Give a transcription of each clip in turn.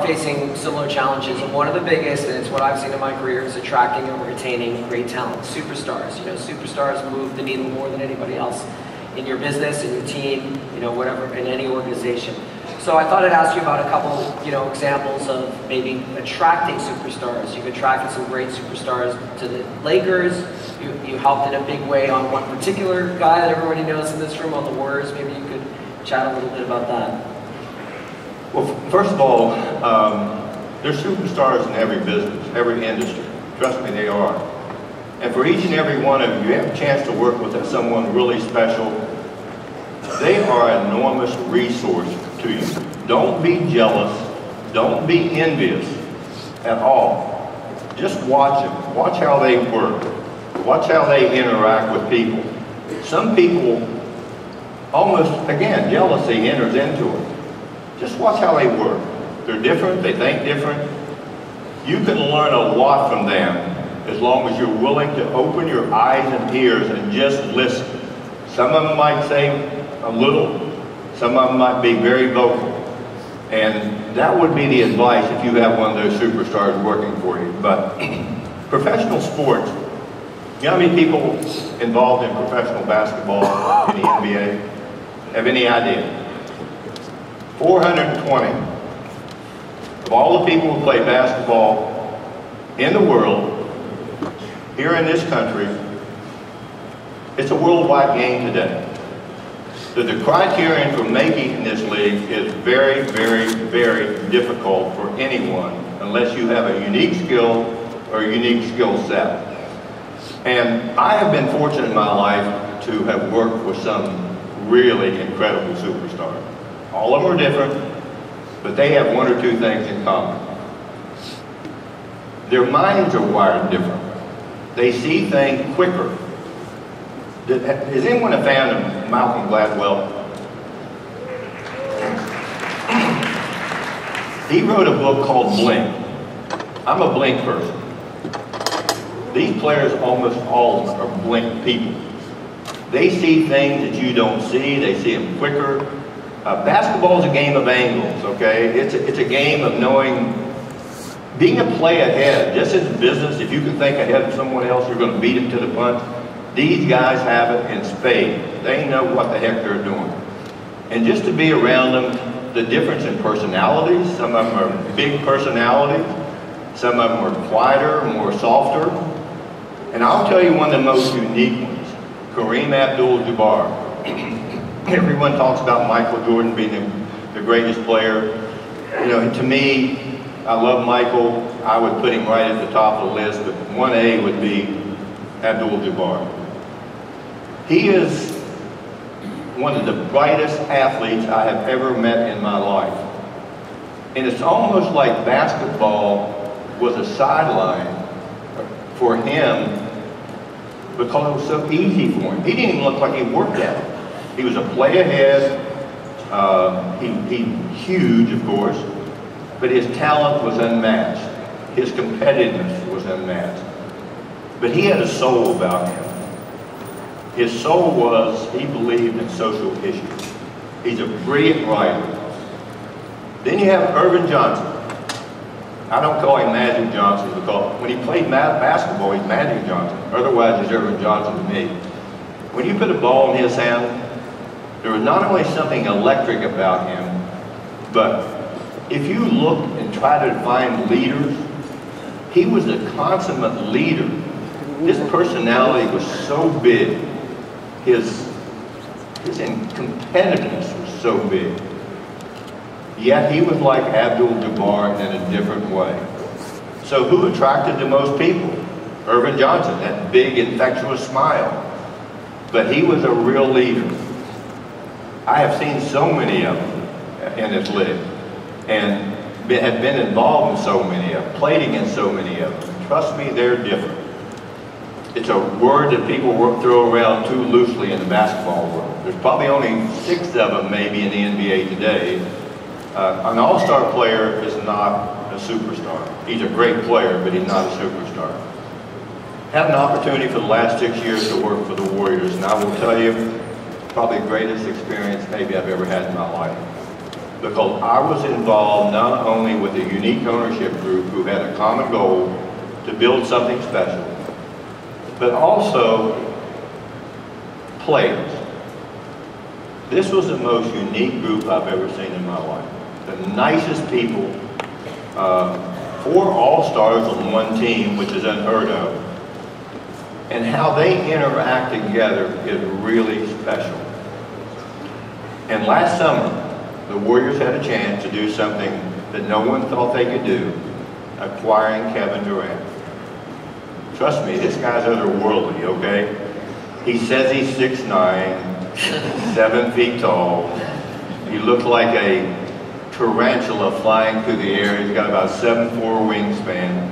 facing similar challenges, and one of the biggest, and it's what I've seen in my career, is attracting and retaining great talent, superstars. You know, superstars move the needle more than anybody else in your business, in your team, you know, whatever, in any organization. So I thought I'd ask you about a couple, you know, examples of maybe attracting superstars. You've attracted some great superstars to the Lakers. You helped in a big way on one particular guy that everybody knows in this room, on the Warriors. Maybe you could chat a little bit about that. Well, first of all, there's superstars in every business, every industry. Trust me, they are. And for each and every one of you, you have a chance to work with someone really special. They are an enormous resource to you. Don't be jealous. Don't be envious at all. Just watch them. Watch how they work. Watch how they interact with people. Some people, almost, again, jealousy enters into it. Just watch how they work. They're different. They think different. You can learn a lot from them as long as you're willing to open your eyes and ears and just listen. Some of them might say a little. Some of them might be very vocal. And that would be the advice if you have one of those superstars working for you. But professional sports, you know how many people involved in professional basketball in the NBA? Have any idea? 420. Of all the people who play basketball in the world, here in this country, it's a worldwide game today. So the criterion for making this league is very, very, very difficult for anyone unless you have a unique skill or a unique skill set. And I have been fortunate in my life to have worked with some really incredible superstars. All of them are different, but they have one or two things in common. Their minds are wired different. They see things quicker. Is anyone a fan of Malcolm Gladwell? He wrote a book called Blink. I'm a Blink person. These players, almost all of them, are Blink people. They see things that you don't see. They see them quicker. Basketball is a game of angles, okay? It's a game of knowing, being a play ahead. Just in business, if you can think ahead of someone else, you're going to beat them to the punch. These guys have it in spades. They know what the heck they're doing. And just to be around them, the difference in personalities, some of them are big personalities, some of them are quieter, more softer. And I'll tell you one of the most unique ones, Kareem Abdul-Jabbar. Everyone talks about Michael Jordan being the greatest player. You know, to me, I love Michael. I would put him right at the top of the list, but 1A would be Abdul-Jabbar. He is one of the brightest athletes I have ever met in my life. And it's almost like basketball was a sideline for him because it was so easy for him. He didn't even look like he worked at it. He was a play ahead. He's huge, of course, but his talent was unmatched. His competitiveness was unmatched. But he had a soul about him. His soul was, he believed in social issues. He's a brilliant writer. Then you have Irvin Johnson. I don't call him Magic Johnson because when he played basketball, he's Magic Johnson. Otherwise, he's Irvin Johnson to me. When you put a ball in his hand, there was not only something electric about him, but if you look and try to find leaders, he was a consummate leader. His personality was so big. His competitiveness was so big. Yet he was like Abdul-Jabbar in a different way. So who attracted the most people? Irvin Johnson, that big, infectious smile. But he was a real leader. I have seen so many of them in this league, and have been involved in so many of them, played against so many of them. Trust me, they're different. It's a word that people throw around too loosely in the basketball world. There's probably only 6 of them maybe in the NBA today. An all-star player is not a superstar. He's a great player, but he's not a superstar. Had an opportunity for the last 6 years to work for the Warriors, and I will tell you, probably the greatest experience maybe I've ever had in my life. because I was involved not only with a unique ownership group who had a common goal to build something special, but also players. This was the most unique group I've ever seen in my life. The nicest people, 4 all-stars on one team, which is unheard of. And how they interact together is really special. And last summer, the Warriors had a chance to do something that no one thought they could do, acquiring Kevin Durant. Trust me, this guy's otherworldly, okay? He says he's 6'9", 7 feet tall. He looks like a tarantula flying through the air. He's got about 7'4" wingspan.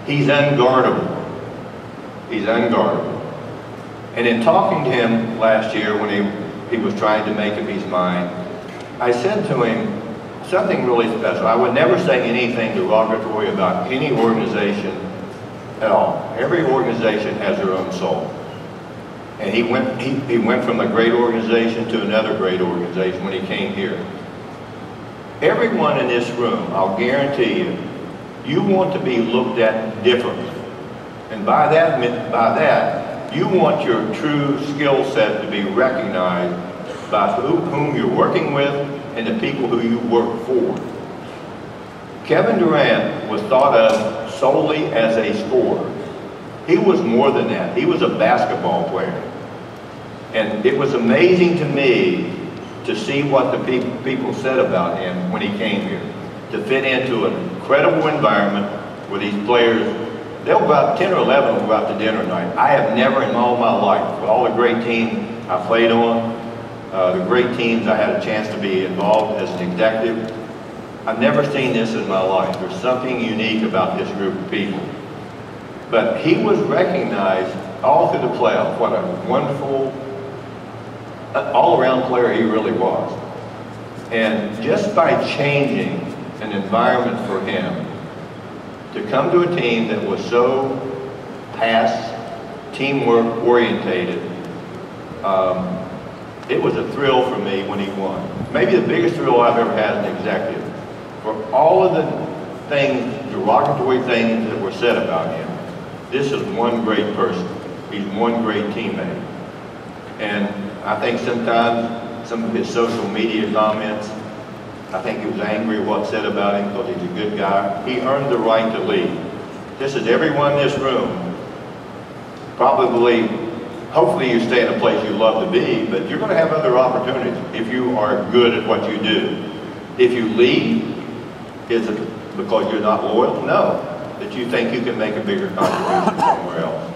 He's unguardable. He's unguardable. And in talking to him last year when he was trying to make up his mind, I said to him something really special. I would never say anything derogatory about any organization at all. Every organization has their own soul. And he went from a great organization to another great organization when he came here. Everyone in this room, I'll guarantee you, you want to be looked at differently. And by that, you want your true skill set to be recognized by whom you're working with and the people who you work for. Kevin Durant was thought of solely as a scorer. He was more than that. He was a basketball player. And it was amazing to me to see what the people said about him when he came here. To fit into an incredible environment where these players, they'll go out, 10 or 11 will go out to dinner night. I have never in all my life, with all the great teams I played on, the great teams I had a chance to be involved as an executive, I've never seen this in my life. There's something unique about this group of people. But he was recognized all through the playoffs. What a wonderful, all-around player he really was. And just by changing an environment for him, to come to a team that was so pass, teamwork orientated, it was a thrill for me when he won. Maybe the biggest thrill I've ever had as an executive. For all of the things, derogatory things that were said about him, this is one great person. He's one great teammate. And I think sometimes some of his social media comments, I think he was angry at what's said about him because he's a good guy. He earned the right to lead. This is everyone in this room. Probably, hopefully you stay in a place you love to be, but you're going to have other opportunities if you are good at what you do. If you leave, is it because you're not loyal? No. That you think you can make a bigger contribution somewhere else.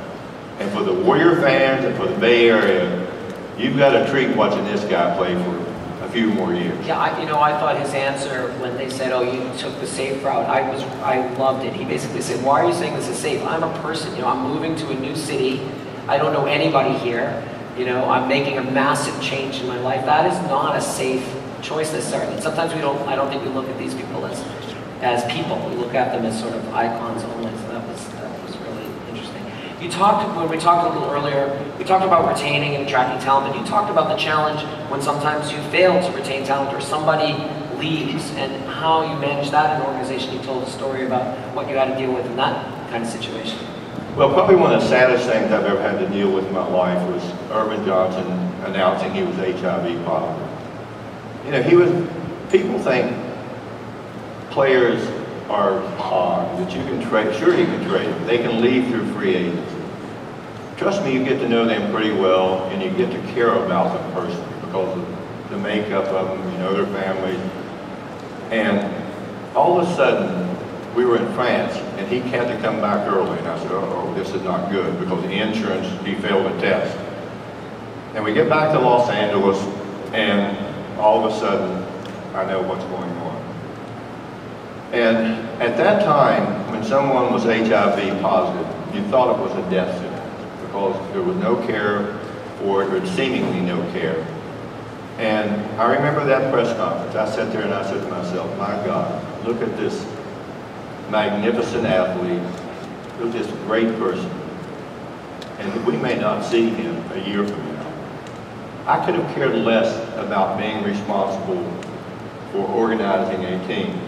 And for the Warrior fans and for the Bay Area, you've got to treat watching this guy play for a few more years. Yeah, I thought his answer when they said, "Oh, you took the safe route," I loved it. He basically said, "Why are you saying this is safe? I'm a person. I'm moving to a new city. I don't know anybody here. I'm making a massive change in my life. That is not a safe choice necessarily. And sometimes I don't think we look at these people as people. We look at them as sort of icons only. So that was really interesting. When we talked a little earlier, we talked about retaining and attracting talent, but you talked about the challenge when sometimes you fail to retain talent or somebody leaves and how you manage that in an organization. You told a story about what you had to deal with in that kind of situation. Well, probably one of the saddest things I've ever had to deal with in my life was Irvin Johnson announcing he was HIV positive. People think players are hard, that you can trade. Sure, you can trade them. They can leave through free agency. Trust me, you get to know them pretty well, and you get to care about them personally because of the makeup of them, their families. And all of a sudden, we were in France, and he had to come back early. And I said, "Oh, this is not good," because the insurance, he failed a test. And we get back to Los Angeles, and all of a sudden, I know what's going on. And at that time, when someone was HIV positive, you thought it was a death sentence because there was no care for it, or seemingly no care. And I remember that press conference. I sat there and I said to myself, "My God, look at this magnificent athlete, look at this great person, and we may not see him a year from now." I could have cared less about being responsible for organizing a team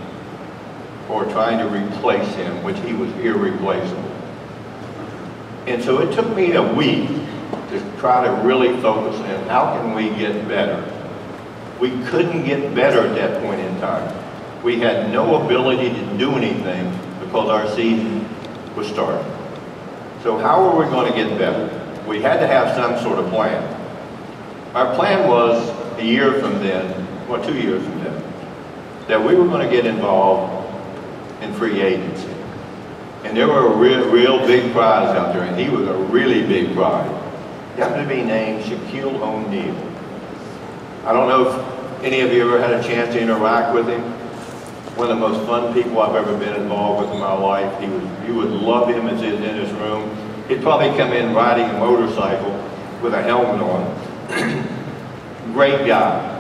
or trying to replace him, which he was irreplaceable. And so it took me a week to try to really focus on how can we get better. We couldn't get better at that point in time. We had no ability to do anything because our season was starting. So how were we going to get better? We had to have some sort of plan. Our plan was a year from then, well, 2 years from then, that we were going to get involved in free agency. And there were a real big prize out there, and he was a really big prize. He happened to be named Shaquille O'Neal. I don't know if any of you ever had a chance to interact with him. One of the most fun people I've ever been involved with in my life. You would love him as he's in his room. He'd probably come in riding a motorcycle with a helmet on. Great guy.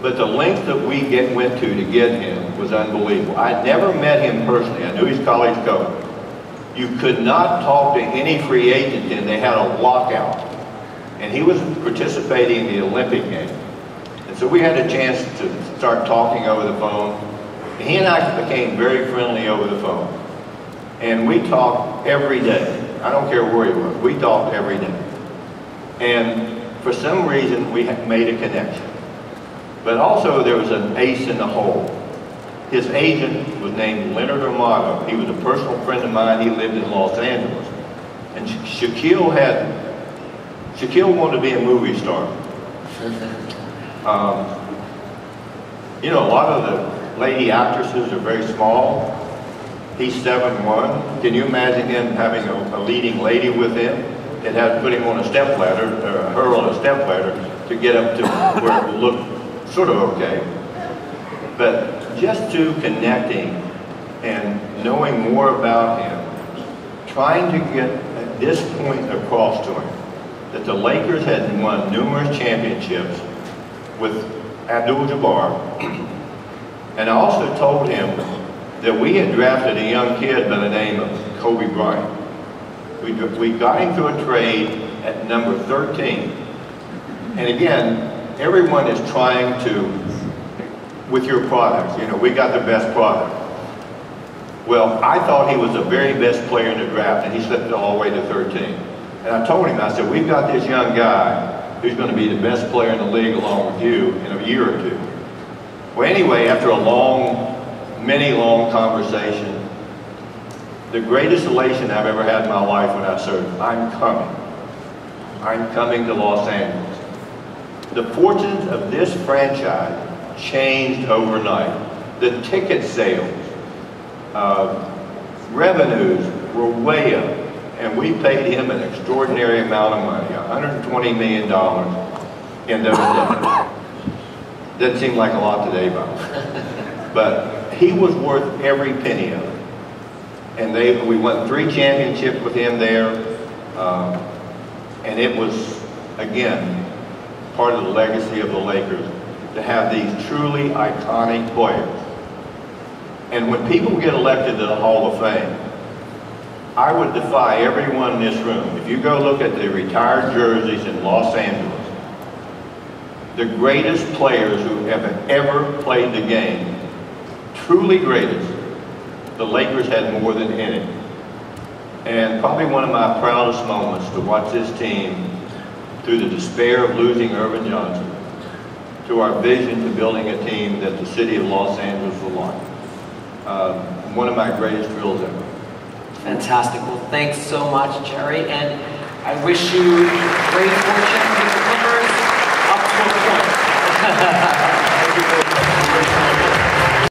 But the length that we went to get him was unbelievable. I'd never met him personally. I knew his college coach. You could not talk to any free agent, and they had a lockout. And he was participating in the Olympic Games. And so we had a chance to start talking over the phone. And he and I became very friendly over the phone. And we talked every day. I don't care where he was. We talked every day. And for some reason, we had made a connection. But also there was an ace in the hole. His agent was named Leonard Amato. He was a personal friend of mine. He lived in Los Angeles. And Shaquille wanted to be a movie star. You know, a lot of the lady actresses are very small. He's 7'1". Can you imagine him having a leading lady with him? It had to put him on a step ladder, her on a step ladder, to get up to where it would look sort of okay. But just to connecting and knowing more about him, trying to get at this point across to him, that the Lakers had won numerous championships with Abdul-Jabbar. And I also told him that we had drafted a young kid by the name of Kobe Bryant. We got him through a trade at number 13. And again, everyone is trying to, with your products, you know, we got the best product. Well, I thought he was the very best player in the draft, and he slipped all the way to 13. And I told him, I said, we've got this young guy who's going to be the best player in the league along with you in a year or two. Well, anyway, after a many long conversation, the greatest elation I've ever had in my life when I said, I'm coming. I'm coming to Los Angeles. The fortunes of this franchise changed overnight. The ticket sales, revenues were way up, and we paid him an extraordinary amount of money, $120 million in those days. Doesn't seem like a lot today, but he was worth every penny of it. And we won 3 championships with him there, and it was, again, part of the legacy of the Lakers to have these truly iconic players. And when people get elected to the Hall of Fame, I would defy everyone in this room, if you go look at the retired jerseys in Los Angeles, the greatest players who have ever played the game, truly greatest, the Lakers had more than any. And probably one of my proudest moments to watch this team through the despair of losing Irvin Johnson to our vision to building a team that the city of Los Angeles will like. One of my greatest thrills ever. Fantastic. Well, thanks so much, Jerry, and I wish you great fortune